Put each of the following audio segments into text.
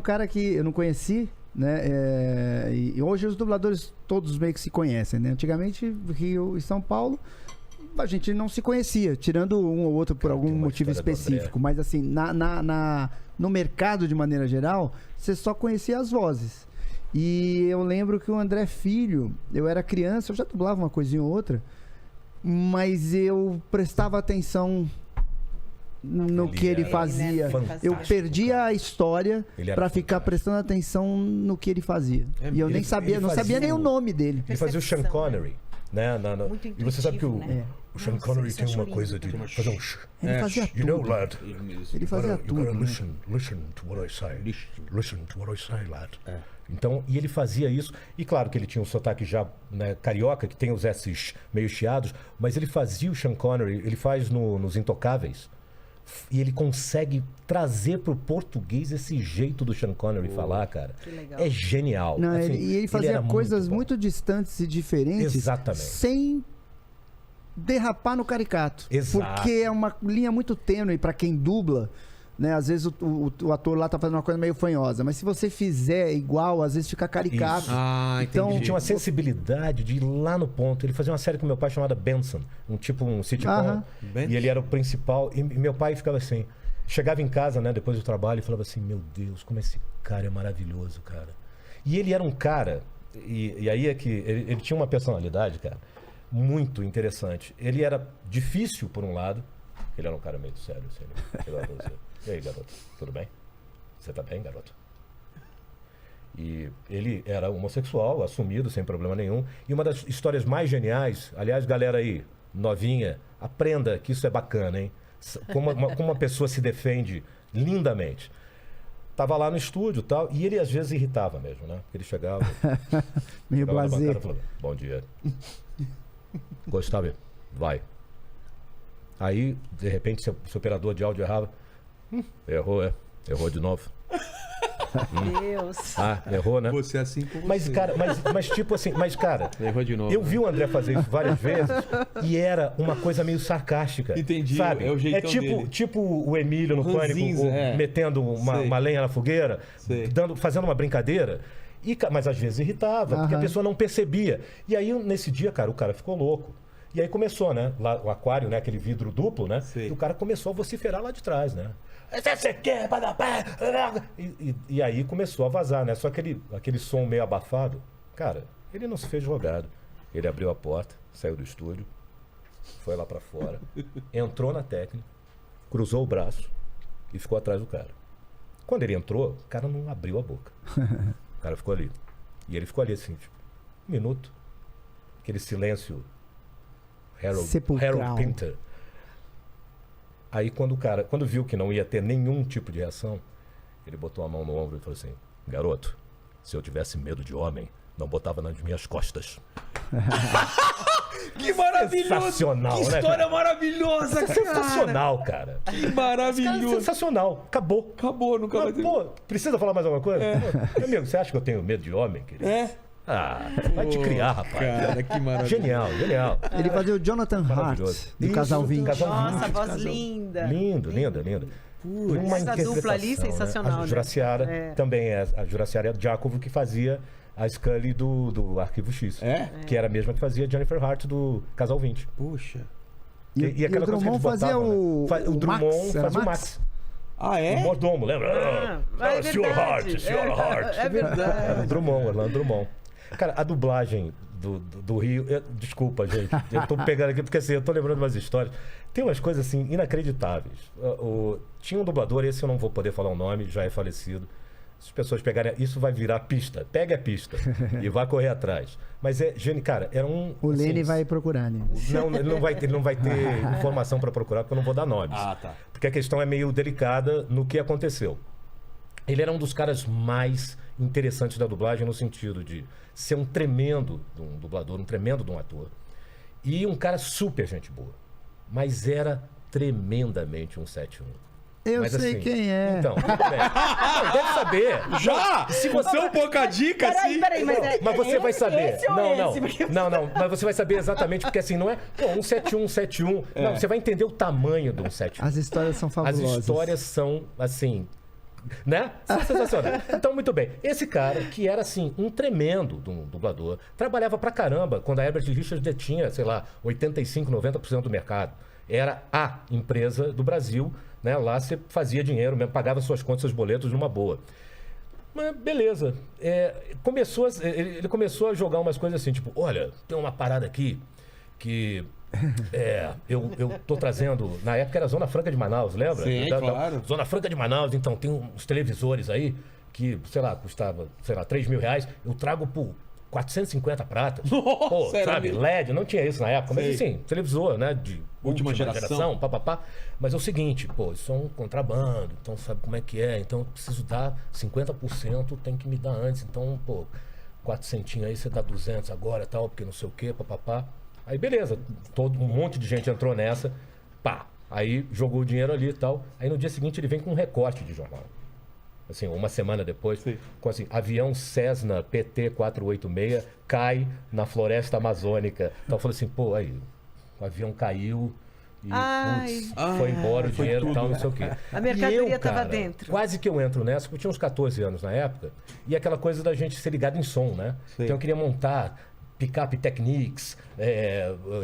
cara que eu não conheci, né? E hoje os dubladores todos meio que se conhecem, né? Antigamente, Rio e São Paulo, a gente não se conhecia, tirando um ou outro por algum motivo específico. Mas assim, no mercado de maneira geral, você só conhecia as vozes. E eu lembro que o André Filho, eu era criança, eu já dublava uma coisinha ou outra, mas eu prestava atenção no que ele fazia. Eu perdia a história pra ficar prestando atenção no que ele fazia. E eu nem sabia, não sabia nem o nome dele. Ele fazia o Sean Connery, né? Muito e você sabe que o intuitivo, Sean Connery tem uma coisa de fazer um Ele fazia You know, tudo. lad, Ele fazia you gotta tudo. listen to what I say. Listen to what I say, lad. Então, e ele fazia isso, e claro que ele tinha um sotaque já, né, carioca, que tem os S's meio chiados, mas ele fazia o Sean Connery, ele faz nos Intocáveis, e ele consegue trazer pro português esse jeito do Sean Connery falar, cara. Que legal. É genial. Não, Assim, e ele fazia era coisas bom. muito distantes e diferentes. Exatamente. Sem derrapar no caricato. Exato. Porque é uma linha muito tênue pra quem dubla, né? Às vezes o ator lá tá fazendo uma coisa meio fanhosa, mas se você fizer igual, às vezes fica caricato. Isso. Ah, entendi. Então, Ele tinha uma sensibilidade de ir lá no ponto. Ele fazia uma série com meu pai chamada Benson, um sitcom. Aham. E ele era o principal. E meu pai ficava assim, chegava em casa, né, depois do trabalho, e falava assim: meu Deus, como esse cara é maravilhoso, cara. E ele era um cara, e aí é que ele tinha uma personalidade, cara, muito interessante. Ele era difícil por um lado, ele era um cara meio sério, assim, né? Chegava pra você: e aí, garoto, tudo bem? Você tá bem, garoto? E ele era homossexual, assumido, sem problema nenhum. E uma das histórias mais geniais, aliás, galera aí, novinha, aprenda que isso é bacana, hein? Como uma pessoa se defende lindamente. Tava lá no estúdio e tal, e ele às vezes irritava mesmo, né? Ele chegava, Meio chegava na blasé. bancada e falava: bom dia. Gostava? Vai. Aí, de repente, seu operador de áudio errava. Errou, é? Errou de novo. Deus. Ah, errou, né? Você assim com Mas, você. cara, mas tipo assim, mas, cara, Errou de novo. eu vi o André fazer isso várias vezes e era uma coisa meio sarcástica. Entendi, Sabe? é o jeitão dele. tipo o Emílio no Pânico, Ranzinza, metendo Sei. uma lenha na fogueira, Sei. fazendo uma brincadeira. Mas às vezes irritava, porque a Aham. pessoa não percebia. E aí, nesse dia, cara, o cara ficou louco. E aí começou, né? Lá, o aquário, né? Aquele vidro duplo, né? Sei. E o cara começou a vociferar lá de trás, né? Você quer? E aí começou a vazar, né? Só aquele som meio abafado. Cara, ele não se fez jogado. Ele abriu a porta, saiu do estúdio, foi lá pra fora, entrou na técnica, cruzou o braço e ficou atrás do cara. Quando ele entrou, o cara não abriu a boca. O cara ficou ali. E ele ficou ali assim, tipo, um minuto. Aquele silêncio Sepulcral. Harold Pinter. Aí quando viu que não ia ter nenhum tipo de reação, ele botou a mão no ombro e falou assim: garoto, se eu tivesse medo de homem, não botava nas minhas costas. Que maravilhoso! Sensacional, que né, história cara? maravilhosa, cara! Sensacional, cara. Que Cara, maravilhoso! sensacional. Acabou. Acabou, nunca vai Mas, ter... pô, precisa falar mais alguma coisa? Pô, amigo, você acha que eu tenho medo de homem, querido? É? Ah, vai te criar, rapaz. Cara, que maravilha. Genial, genial. Ele fazia o Jonathan Hart, Maravilhoso. do Isso, Casal 20. Casal Nossa, 20. voz linda. Lindo, lindo, lindo. Essa dupla ali, sensacional, A né? Juraciara É. também é a Juraciara Giacomo que fazia a Scully do Arquivo X. É? Que era a mesma que fazia Jennifer Hart do Casal 20. Puxa. E o coisa que Drummond eles fazia botavam, o né? O Drummond Max, era fazia o Max? Max. Ah, O é? mordomo, lembra? É Sr. Hart, verdade. Sr. Hart. É verdade. Era o Drummond, Orlando Drummond. Cara, a dublagem do Rio... desculpa, gente. Eu tô pegando aqui porque assim, eu tô lembrando umas histórias. Tem umas coisas assim inacreditáveis. Tinha um dublador, esse eu não vou poder falar o nome, já é falecido. Se as pessoas pegarem... Isso vai virar pista. Pega a pista e vai correr atrás. Mas cara, era um... O assim, Lene vai procurar, né? Não, ele não vai ter informação para procurar, porque eu não vou dar nomes. Ah, tá. Porque a questão é meio delicada no que aconteceu. Ele era um dos caras mais interessantes da dublagem no sentido de ser um tremendo de um dublador, um tremendo de um ator. E um cara super gente boa. Mas era tremendamente um 7-1. Eu Mas, sei assim, quem é. Então, tudo bem. Não, deve saber. Já? Se você é um pouca dica, assim... Peraí, Mas você vai saber. esse ou Não, esse? Porque- não. Mas você vai saber exatamente, porque assim, não é... Pô, um 7-1, 7-1. Não, você vai entender o tamanho de um 7-1. As histórias são As fabulosas. histórias são, assim, Né? Sensacional. Então, muito bem. Esse cara, que era assim, um tremendo dublador, trabalhava pra caramba quando a Herbert Richards detinha, sei lá, 85, 90% do mercado. Era a empresa do Brasil, né? Lá você fazia dinheiro mesmo, pagava suas contas, seus boletos numa boa. Mas beleza. Ele começou a jogar umas coisas assim, tipo, olha, tem uma parada aqui que eu tô trazendo. Na época era Zona Franca de Manaus, lembra? Sim, claro. Zona Franca de Manaus, então tem uns televisores aí que, sei lá, custava, sei lá, 3 mil reais. Eu trago por 450 pratas. Nossa, Pô, era sabe, mesmo? LED, não tinha isso na época, mas Sei. assim, televisor, né? De Última geração. papapá. Mas é o seguinte, pô, isso é um contrabando, então sabe como é que é? Então eu preciso dar 50%, tem que me dar antes. Então, pô, 400 aí, você dá 200 agora, tal, porque não sei o quê, papapá. Aí beleza, um monte de gente entrou nessa, pá. Aí jogou o dinheiro ali e tal. Aí no dia seguinte ele vem com um recorte de jornal. Assim, uma semana depois, Sim. com assim, avião Cessna PT-486 cai na floresta amazônica. Então eu falei assim, pô, aí, o avião caiu e putz, foi embora o foi dinheiro e tal, tudo. não sei o quê. A mercadoria E eu, tava cara, dentro. Quase que eu entro nessa, porque eu tinha uns 14 anos na época, e aquela coisa da gente ser ligado em som, né? Sim. Então eu queria montar Pickup Techniques,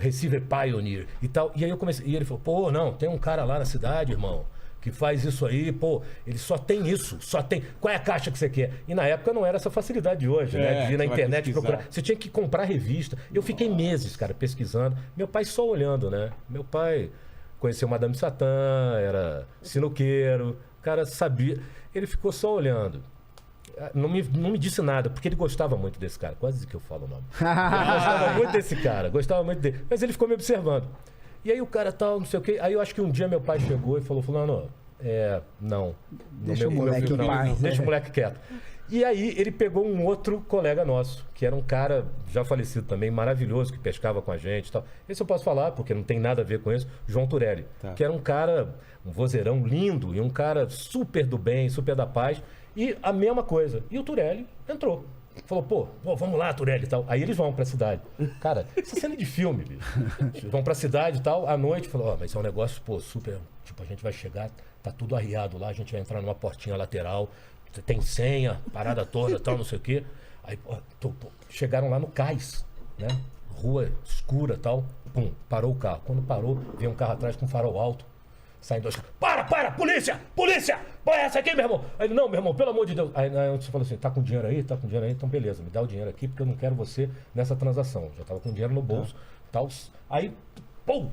Receiver Pioneer e tal. E aí eu comecei, e ele falou, pô, não, tem um cara lá na cidade, irmão, que faz isso aí, pô, ele só tem isso, só tem. Qual é a caixa que você quer? E na época não era essa facilidade de hoje, né? De ir na você vai internet pesquisar. procurar. Você tinha que comprar revista. Eu fiquei meses, cara, pesquisando. Meu pai só olhando, né? Meu pai conheceu Madame Satã, era sinuqueiro, o cara sabia. Ele ficou só olhando. Não me disse nada, porque ele gostava muito desse cara. Quase que eu falo o nome. Ele gostava muito desse cara, gostava muito dele. Mas ele ficou me observando. E aí o cara tal, não sei o quê. Aí eu acho que um dia meu pai chegou e falou, fulano, não. Deixa o moleque em não, paz, deixa né? o moleque quieto. E aí ele pegou um outro colega nosso, que era um cara já falecido também, maravilhoso, que pescava com a gente e tal. Esse eu posso falar, porque não tem nada a ver com isso, João Turelli. Tá. Que era um cara, um vozeirão lindo e um cara super do bem, super da paz. E a mesma coisa. E o Turelli entrou. Falou, pô, vamos lá, Turelli e tal. Aí eles vão pra cidade. Cara, essa cena de filme, bicho. Vão pra cidade e tal, à noite, falou, mas é um negócio, pô, super. Tipo, a gente vai chegar, tá tudo arriado lá, a gente vai entrar numa portinha lateral, tem senha, parada toda, tal, não sei o quê. Aí, pô, chegaram lá no cais, né? Rua escura tal. Pum, parou o carro. Quando parou, veio um carro atrás com farol alto. Saem dois. Para! Polícia! Põe essa aqui, meu irmão! Aí ele, não, meu irmão, pelo amor de Deus. Aí você falou assim, tá com dinheiro aí? Tá com dinheiro aí? Então beleza, me dá o dinheiro aqui, porque eu não quero você nessa transação. Já tava com dinheiro no bolso, tal. Aí, pum!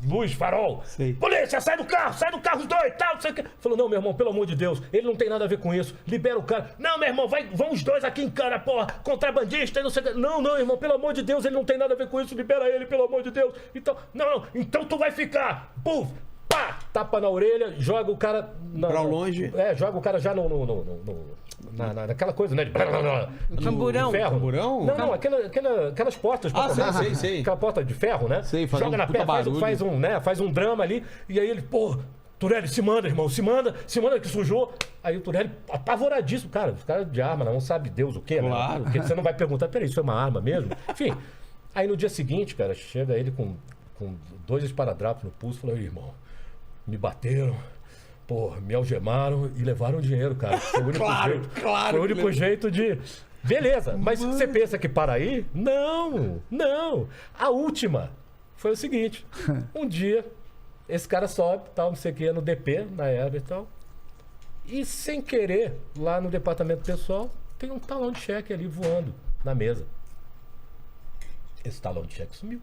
Luz, farol. Sei. Polícia, sai do carro, os dois, tal, não sei o que. Falou, não, meu irmão, pelo amor de Deus, ele não tem nada a ver com isso. Libera o cara. Não, meu irmão, vão os dois aqui em cara, porra, contrabandista e não sei o que. Não, irmão, pelo amor de Deus, ele não tem nada a ver com isso, libera ele, pelo amor de Deus. Então, não, então tu vai ficar. Puf, pá, tapa na orelha, joga o cara... Pra longe. Joga o cara já naquela coisa, né? Camburão. De ferro. Camburão? Não, aquelas portas. pra comer. sei. Aquela porta de ferro, né? Sei, faz joga um na puta perna, barulho. faz um drama ali, e aí ele, pô, Turelli, se manda, irmão, se manda que sujou. Aí o Turelli, apavoradíssimo, cara, os caras de arma, não sabe Deus o quê, Claro. né? Porque você não vai perguntar, peraí, isso é uma arma mesmo? Enfim, aí no dia seguinte, cara, chega ele com 2 esparadrapos no pulso, falou, irmão, me bateram, pô, me algemaram e levaram o dinheiro, cara. Foi o único jeito. Claro Foi o que único levou. jeito de... Beleza, mas você pensa que para aí? Não. A última foi o seguinte. Um dia, esse cara sobe, tal, não sei o que, no DP, na Herbert e tal. E sem querer, lá no departamento pessoal, tem um talão de cheque ali voando na mesa. Esse talão de cheque sumiu.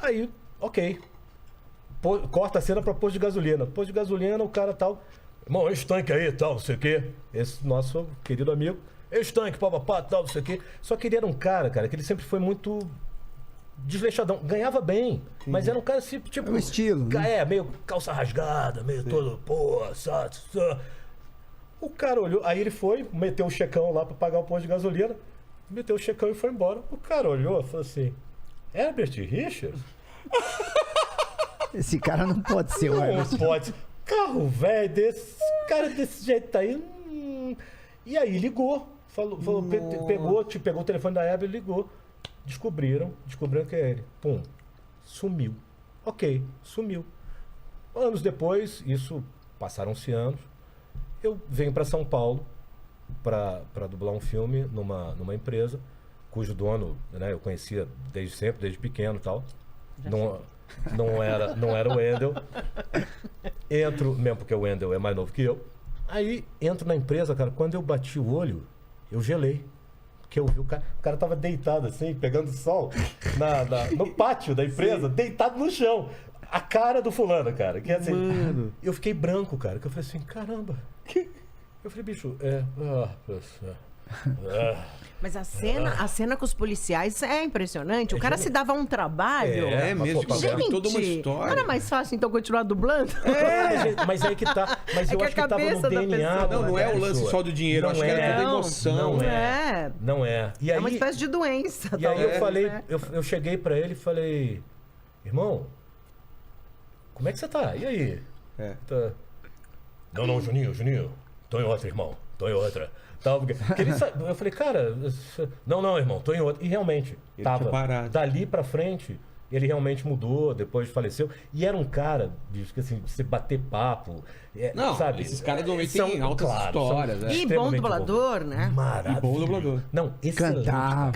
Aí, ok. Corta a cena para posto de gasolina. Posto de gasolina, o cara tal. Irmão, esse tanque aí, tal, não sei o quê. Esse nosso querido amigo. Esse tanque, papapá, tal, não sei o quê. Só que ele era um cara, que ele sempre foi muito desleixadão. Ganhava bem, mas era um cara assim, tipo... O estilo, né? Meio calça rasgada, meio todo... Pô, O cara olhou, aí ele foi, meteu o checão lá para pagar o posto de gasolina. Meteu o checão e foi embora. O cara olhou e falou assim... Herbert Richards? Esse cara não pode ser o Não Herbert. pode. Carro velho desse, cara desse jeito aí. E aí ligou. Pegou o telefone da Herbert e ligou. Descobriram que é ele. Pum. Sumiu. Ok, sumiu. Anos depois, passaram-se anos. Eu venho para São Paulo para dublar um filme numa empresa cujo dono, né, eu conhecia desde sempre, desde pequeno e tal. Não era o Wendel. Entro, mesmo porque o Wendel é mais novo que eu. Aí entro na empresa, cara, quando eu bati o olho, eu gelei. Porque eu vi o cara tava deitado assim, pegando sol no pátio da empresa, deitado no chão. A cara do fulano, cara. Que assim, Mano. eu fiquei branco, cara. Que eu falei assim, caramba. Eu falei, bicho, Mas a cena com os policiais é impressionante. O cara se dava um trabalho. É mesmo, Pô, Gente, toda uma história. não era mais fácil então continuar dublando? Mas aí que tá. Mas É eu que a acho que tava cabeça no da DNA. pessoa- Não é o lance pessoa. só do dinheiro, Não acho que era é. toda a emoção. Não É. Não é. E aí, É uma espécie de doença. E aí eu talvez, falei, né? eu cheguei pra ele e falei, irmão, como é que você tá? E aí? É. Tá. Não, Juninho, tô em outra, irmão, tô em outra. Porque eu falei, cara, não, irmão, tô em outra. E realmente, Ele tava. tinha parado. Dali pra frente, ele realmente mudou, depois faleceu. E era um cara, bicho, que assim, você bater papo. Não, sabe? esses caras normalmente São- têm altas claro, são histórias, né? E bom extremamente dublador, né? Maravilhoso. E bom dublador. Não, excelente. Cantava.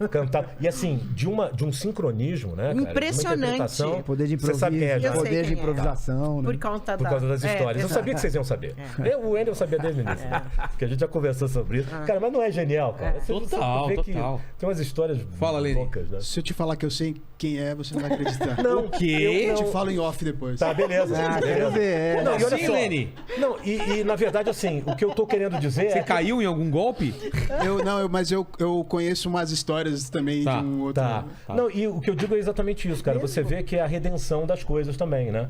Cantava. E assim, de um sincronismo, né, cara? Impressionante. De uma interpretação. Poder de Você sabe quem é, improviso, já. Eu sei poder de quem é. improvisação, né? Por Por causa das histórias. Eu exato. sabia que vocês iam saber. O Wendel sabia desde o início. Porque a gente já conversou sobre isso. Cara, mas não é genial, cara. Você Total, vê que total. tem umas histórias Fala, Lene. loucas, né? Se eu te falar que eu sei quem é, você não vai acreditar. Não, O quê? eu Eu não- te falo em off depois. Tá, beleza. Ah, beleza. quero ver. Não, e olha Sim, só. Lene. Não, e na verdade, assim, o que eu tô querendo dizer Você é. caiu em algum golpe? Mas eu conheço umas histórias também Tá, de um outro. Tá. Não, e o que eu digo é exatamente isso, cara. Você vê que é a redenção das coisas também, né?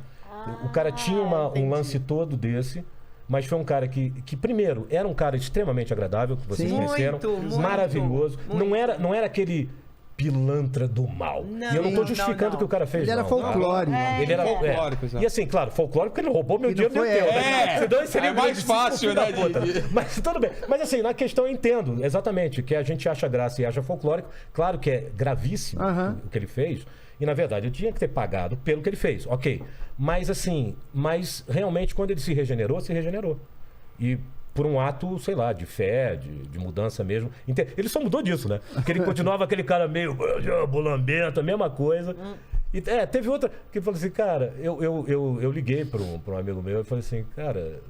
O cara tinha um lance todo desse, mas foi um cara que primeiro, era um cara extremamente agradável, que vocês Sim. conheceram. Muito, maravilhoso. muito. Não era aquele pilantra do mal. Não, e eu não tô não, justificando não. o que o cara fez. Ele era não, folclórico. tá? Ele era Folclórico, exato. E assim, claro, folclórico porque ele roubou meu E não dinheiro e foi meu teu. ele. Né? Senão ele seria É mais grandíssimo fácil, filho da né, puta, de- né? Mas tudo bem. Mas assim, na questão eu entendo exatamente que a gente acha graça e acha folclórico. Claro que é gravíssimo Aham. o que ele fez. E na verdade ele tinha que ter pagado pelo que ele fez. Ok. Mas assim, realmente quando ele se regenerou, se regenerou. E por um ato, sei lá, de fé, de mudança mesmo. Ele só mudou disso, né? Porque ele continuava aquele cara meio bulambento, a mesma coisa. E teve outra que falou assim, cara, eu liguei para um amigo meu e falei assim, cara,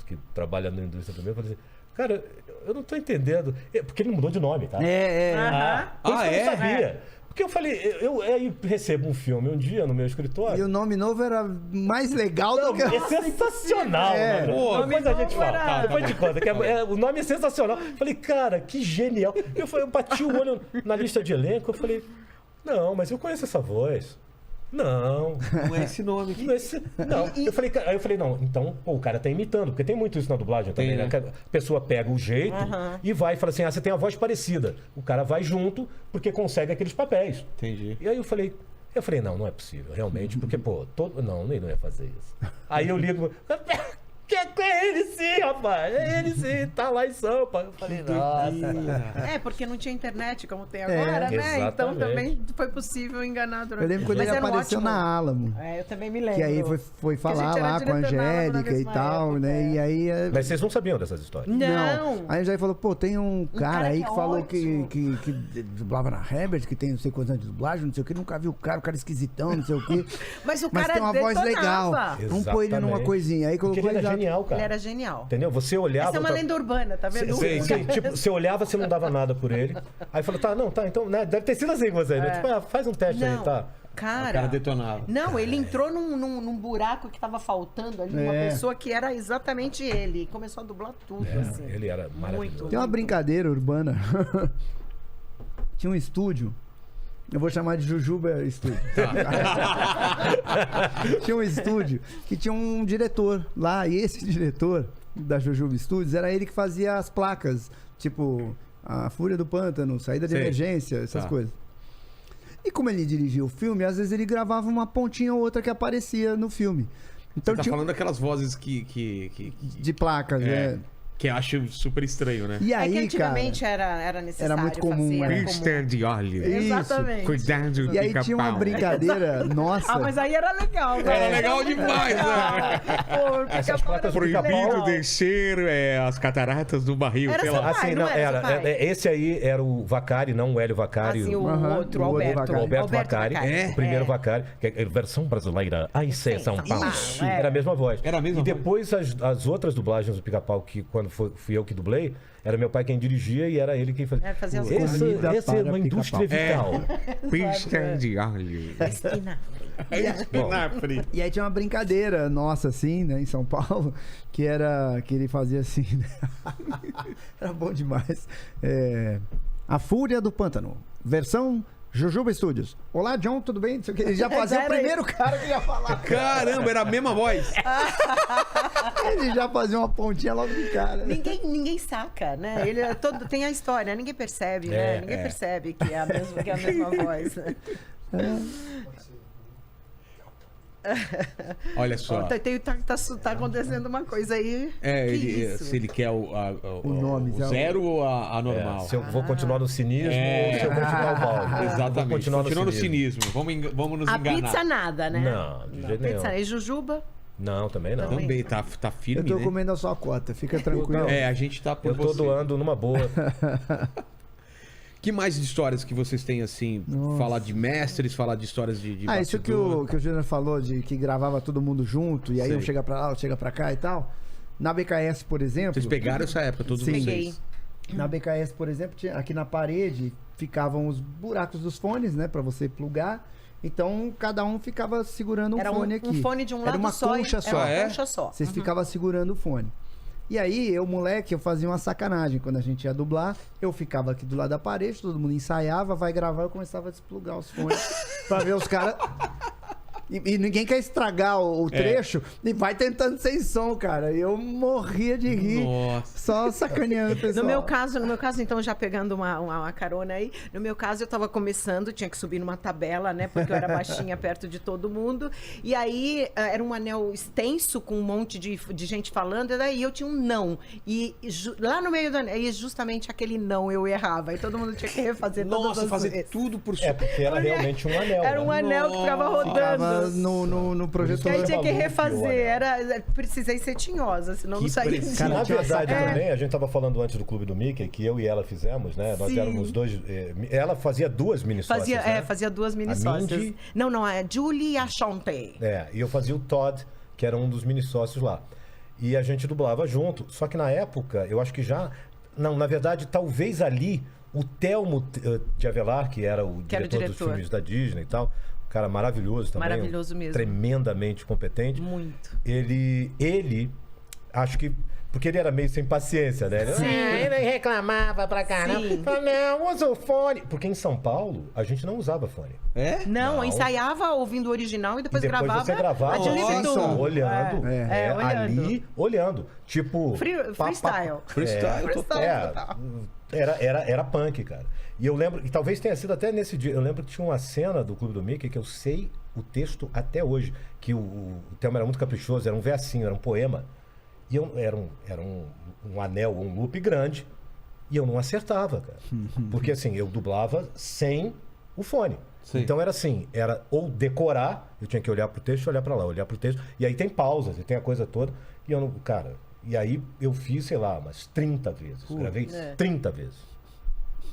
que trabalha na indústria também, eu falei assim, cara, eu não tô entendendo. Porque ele mudou de nome, tá? Aham. Coisa que eu é? não sabia. Porque eu falei, eu recebo um filme um dia no meu escritório. E o nome novo era mais legal Não, do que... é sensacional, É. né? Pô, Depois a gente novo fala. era- Depois de conta. O nome é sensacional. Falei, cara, que genial. Eu bati o olho na lista de elenco, eu falei, não, mas eu conheço essa voz. Não. Não é esse nome aqui. Não. Aí eu falei, não, então, pô, o cara tá imitando, porque tem muito isso na dublagem também, Tem, né? né? Que a pessoa pega o jeito e vai e fala assim, você tem a voz parecida. O cara vai junto porque consegue aqueles papéis. Entendi. E aí eu falei, não é possível, realmente, porque, pô, não, ele não ia fazer isso. Aí eu ligo, que é ele sim, rapaz, é ele sim, tá lá em Sampa. Eu falei, nossa. É, porque não tinha internet como tem agora, né? Então exatamente. também foi possível enganar durante Eu lembro quando Mas ele era um apareceu ótimo- na Alamo. É, eu também me lembro. Que aí foi falar gente era lá com a diretor na Alamo na Angélica e mesma tal, época, né? é. E aí... Mas vocês não sabiam dessas histórias? Não. Aí já falou, pô, tem um cara cara aí que que é falou ótimo. que dublava na Herbert, que tem não sei quantos anos de dublagem, não sei o que, nunca viu o cara esquisitão, não sei o que. Mas o Mas cara tem uma voz legal. detonava. Vamos pôr ele numa Exatamente. coisinha. Aí Porque colocou ele era já- genial, cara. Ele era genial. Entendeu? Você olhava... Essa é uma lenda urbana, tá vendo? Tipo, você olhava, você não dava nada por ele. Aí falou, então, né, deve ter sido assim com você, né? Tipo, faz um teste aí, Não, tá? cara. O cara detonava. Não, ele entrou num buraco que tava faltando ali, uma É. pessoa que era exatamente ele. E começou a dublar tudo, assim. Ele era maravilhoso. Tem uma brincadeira urbana. Tinha um estúdio. Eu vou chamar de Jujuba Estúdio. Tinha um estúdio que tinha um diretor lá. E esse diretor da Jujuba Studios era ele que fazia as placas. Tipo, a Fúria do Pântano, Saída de Sei. Emergência, essas Tá. coisas. E como ele dirigia o filme, às vezes ele gravava uma pontinha ou outra que aparecia no filme. Então Você tá tinha falando daquelas vozes que... de placas, É. né? Que eu acho super estranho, né? E É que aí, antigamente cara... era necessário muito comum, fazer, né? era Christian de óleo. Isso. Exatamente. Cuidado do E aí tinha uma pica-pau. brincadeira, nossa... Ah, mas aí era legal, né? Era legal demais, né? Pô, Essas placas do pica-pau era Proibido legal. descer as cataratas do barril, Era sei seu lá. pai, Assim, não não, era seu pai? esse aí era o Vacari, não o Hélio Vacari. Assim, o Aham, outro, o outro Alberto. Vacari. O Alberto Vacari, É? o primeiro Vacari, que é a versão brasileira, AIC São Paulo. Isso. Era a mesma voz. Era a mesma e voz. depois as outras dublagens do Pica-Pau, que quando fui eu que dublei, era meu pai quem dirigia e era ele quem fazia. Fazia as Essa Comida é para uma indústria Pica-Pau. vital. Christian de óleo. Espinafre. E aí tinha uma brincadeira nossa, assim, né, em São Paulo, que ele fazia assim, né? Era bom demais. A Fúria do Pântano, versão Jujuba Studios. Olá, John, tudo bem? Não sei o quê. Ele já fazia o Era primeiro cara que ia falar. Caramba, era a mesma voz. Ele já fazia uma pontinha logo de cara. Né? Ninguém saca, né? Ele tem a história, ninguém percebe, né? Ninguém percebe que é a mesma voz. Né? Olha só. Tá acontecendo uma coisa aí. É, que isso? se ele quer o nome, zero ou a normal. Se eu vou continuar no cinismo É. ou se eu vou continuar o balde. Eu vou Exatamente. continuar Continua no cinismo. Vamos nos A enganar. pizza nada, né? Não, de jeito nenhum. Pizza e jujuba. Não, também não. Também tá Eu firme, tô né? comendo a sua cota, fica tranquilo. É, a gente tá por Eu tô você. doando numa boa. Que mais de histórias que vocês têm, assim? Nossa. Falar de mestres, falar de histórias de Isso que bastidor. o Júnior falou, de que gravava todo mundo junto, e aí Sei. um chega pra lá, outro chega pra cá e tal. Na BKS, por exemplo... Vocês pegaram essa época, todos Sim. vocês. Peguei. Na BKS, por exemplo, aqui na parede ficavam os buracos dos fones, né? Pra você plugar. Então, cada um ficava segurando um Era fone aqui. um fone de um lado Era uma só. concha só. Era uma É? concha só. Vocês ficavam segurando o fone. E aí, eu, moleque, eu fazia uma sacanagem. Quando a gente ia dublar, eu ficava aqui do lado da parede, todo mundo ensaiava, vai gravar, eu começava a desplugar os fones pra ver os caras... E ninguém quer estragar o trecho e vai tentando sem som, cara. Eu morria de rir, Nossa. só sacaneando o pessoal. No meu caso, então, já pegando uma carona aí, no meu caso, eu tava começando, tinha que subir numa tabela, né? Porque eu era baixinha perto de todo mundo. E aí, era um anel extenso com um monte de gente falando, e daí eu tinha um não. E lá no meio do anel, e justamente aquele não eu errava. E todo mundo tinha que refazer todas Nossa, as fazer vezes. tudo por É, porque era realmente um anel. Era um né? anel que ficava rodando. Ficava no E projetor. aí tinha que Maluco, refazer, olha. precisei ser tinhosa, senão Que não saía. preciso. Cara, Na tinha uma verdade, sacada. também, a gente tava falando antes do Clube do Mickey, que eu e ela fizemos, né? Nós Sim. éramos dois. Ela fazia duas mini-sócias, né? Fazia duas mini A sócias. Mindy- Não, a Julie e a Chantay. E eu fazia o Todd, que era um dos mini-sócios lá. E a gente dublava junto. Só que na época, eu acho que já... Não, na verdade, talvez ali, o Telmo de Avelar, que era o Que era o diretor dos diretor. filmes da Disney e tal, um cara maravilhoso também. Maravilhoso mesmo. Tremendamente competente. Muito. Ele acho que... Porque ele era meio sem paciência, né? Sim. Ele reclamava pra caramba. Sim. Falava, não, usa o fone. Porque em São Paulo, a gente não usava fone. É? Não, Não. ensaiava ouvindo o original e depois, E depois gravava. você gravava a Julie sem Bidu. som, olhando. olhando. Ali, olhando. Tipo... Freestyle. Freestyle total. Era punk, cara. E eu lembro, e talvez tenha sido até nesse dia, eu lembro que tinha uma cena do Clube do Mickey que eu sei o texto até hoje, que o tema era muito caprichoso, era um versinho, era um poema. E era um anel, um loop grande, e eu não acertava, cara. Porque assim, eu dublava sem o fone. Sim. Então era assim, era ou decorar, eu tinha que olhar pro texto, olhar pra lá, olhar pro texto, e aí tem pausas, e tem a coisa toda, e eu não, cara, e aí eu fiz, sei lá, umas 30 vezes, gravei 30 vezes.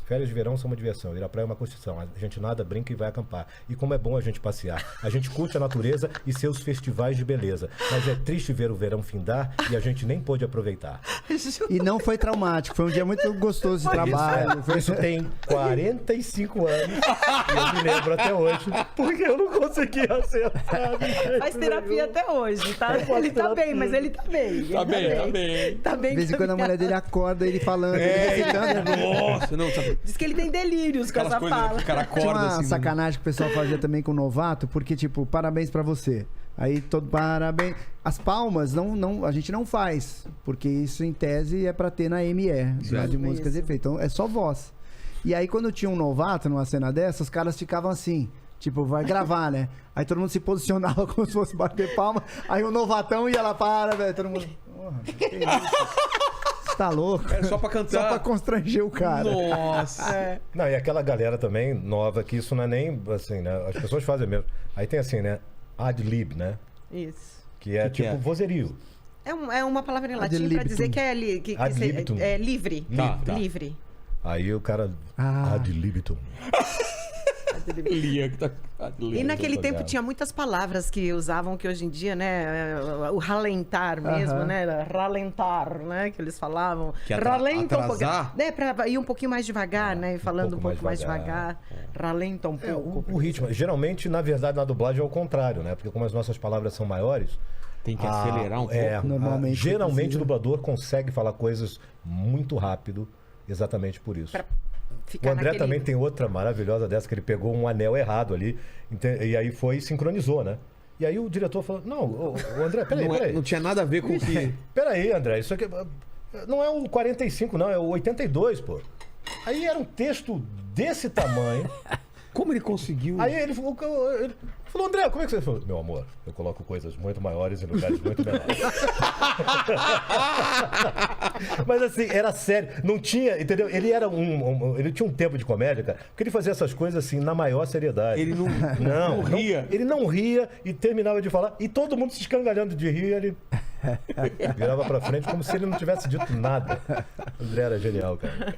Férias de verão são uma diversão, ir à praia é uma construção, a gente nada, brinca e vai acampar. E como é bom a gente passear, a gente curte a natureza e seus festivais de beleza, mas é triste ver o verão findar e a gente nem pôde aproveitar. E não foi traumático, foi um dia muito gostoso de trabalho. Foi- Isso tem 45 anos e eu me lembro até hoje, porque eu não consegui acertar. de jeito Faz terapia nenhum. até hoje, tá? Ele tá bem, mas ele tá bem. Ele Tá bem, tá bem. Tá bem. De vez em quando a mulher dele acorda, ele falando, ele recitando. Nossa, não, sabe? Diz que ele tem delírios com Aquelas essa coisas fala. que o cara Tinha acorda uma assim. sacanagem que o pessoal fazia também com o novato, porque, tipo, parabéns pra você. Aí todo parabéns. As palmas a gente não faz, porque isso em tese é pra ter na ME, lá de músicas e efeitos. Então é só voz. E aí quando tinha um novato numa cena dessa, os caras ficavam assim, tipo, vai gravar, né? Aí todo mundo se posicionava como se fosse bater palma. Aí o novatão ia lá, para, velho. Todo mundo. Porra, que isso? Tá louco? Era só pra cantar. Só pra constranger o cara. Nossa. Não, e aquela galera também nova, que isso não é nem assim, né? As pessoas fazem mesmo. Aí tem assim, né? Ad-lib, né? Isso. Que é Que tipo é? vozerio. É uma palavra em latim Ad para dizer libitum. que é, Ad libitum. é livre. Tá, tá. Livre. Aí o cara. Ah. Ad libitum. Lia que tá. E naquele Rapaziada. tempo tinha muitas palavras que usavam que hoje em dia, né? O ralentar mesmo, Aham. né? Ralentar, né? Que eles falavam. Que Ralenta um pouquinho. atrasar? Né? Pra ir um pouquinho mais devagar, né? Falando um pouco mais devagar. Ralenta um pouco. O ritmo. Geralmente, na verdade, na dublagem é o contrário, né? Porque como as nossas palavras são maiores. Tem que acelerar um pouco. Normalmente Geralmente precisa. o dublador consegue falar coisas muito rápido, exatamente por isso. Pra O ficar André naquele... também tem outra maravilhosa dessa, que ele pegou um anel errado ali, e aí foi e sincronizou, né? E aí o diretor falou, não, o André, peraí, Não, peraí. não tinha nada a ver com o que. Peraí, André, isso aqui não é o 45, não, é o 82, pô. Aí era um texto desse tamanho. Como ele conseguiu? Aí ele falou, André, como é que você falou? Meu amor, eu coloco coisas muito maiores em lugares muito menores. Mas assim, era sério. Não tinha, entendeu? Ele era ele tinha um tempo de comédia, cara, porque ele fazia essas coisas assim na maior seriedade. Ele não ria. Ele não ria e terminava de falar. E todo mundo se escangalhando de rir, ele virava pra frente como se ele não tivesse dito nada. O André era genial, cara.